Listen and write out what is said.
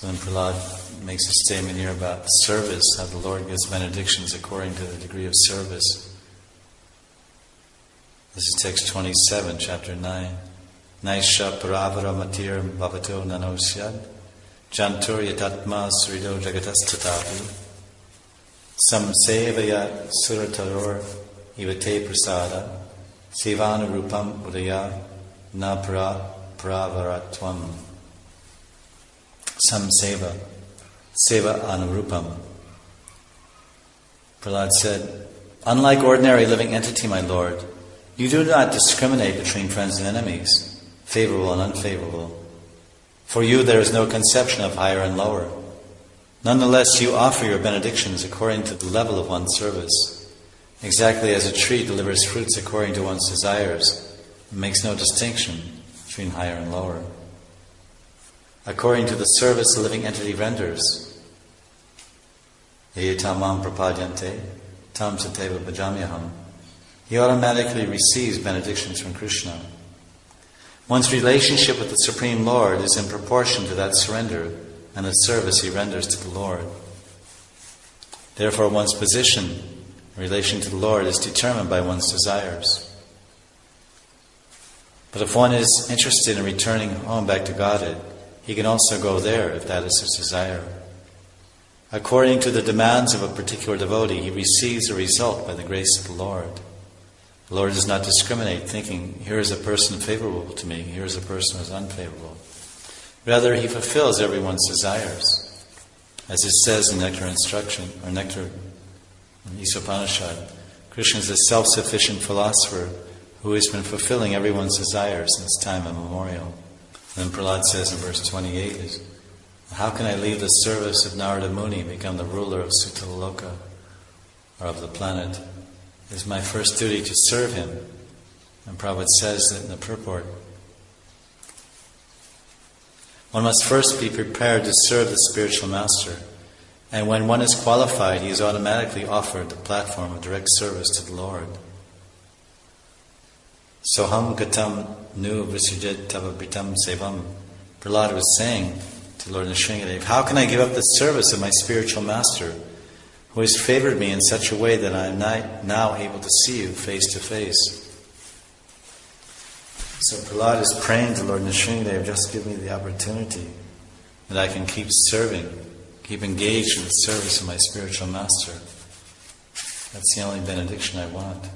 So then Prahlad makes a statement here about service, how the Lord gives benedictions according to the degree of service. This is text 27, chapter 9. Naisha paravara matir bhavato nanosyad jantur yatatma srido jagatastatapi samsevaya surataror ivate prasada sevanurupam udaya na paravaratvam. Samseva, seva anurupam. Prahlad said, unlike ordinary living entity, my Lord, you do not discriminate between friends and enemies, favorable and unfavorable. For you there is no conception of higher and lower. Nonetheless, you offer your benedictions according to the level of one's service, exactly as a tree delivers fruits according to one's desires, and makes no distinction between higher and lower. According to the service the living entity renders, Yetamam prapadyante, tam sateva bhajamyaham, he automatically receives benedictions from Krishna. One's relationship with the Supreme Lord is in proportion to that surrender and the service he renders to the Lord. Therefore, one's position in relation to the Lord is determined by one's desires. But if one is interested in returning home back to Godhead, he can also go there if that is his desire. According to the demands of a particular devotee, he receives a result by the grace of the Lord. The Lord does not discriminate, thinking, here is a person favorable to me, here is a person who is unfavorable. Rather, he fulfills everyone's desires. As it says in Nectar Instruction, or Nectar in Isopanishad, Krishna is a self-sufficient philosopher who has been fulfilling everyone's desires since time immemorial. Then Prahlad says in verse 28, is, how can I leave the service of Narada Muni and become the ruler of Sutalaloka, or of the planet? It is my first duty to serve him. And Prabhupada says that in the purport. One must first be prepared to serve the spiritual master, and when one is qualified, he is automatically offered the platform of direct service to the Lord. Soham gatam nu visujit tavabritam sevam. Prahlad was saying to Lord Nrsingadev, how can I give up the service of my spiritual master, who has favored me in such a way that I am now able to see you face to face? So Prahlad is praying to Lord Nrsingadev, just give me the opportunity that I can keep serving, keep engaged in the service of my spiritual master. That's the only benediction I want.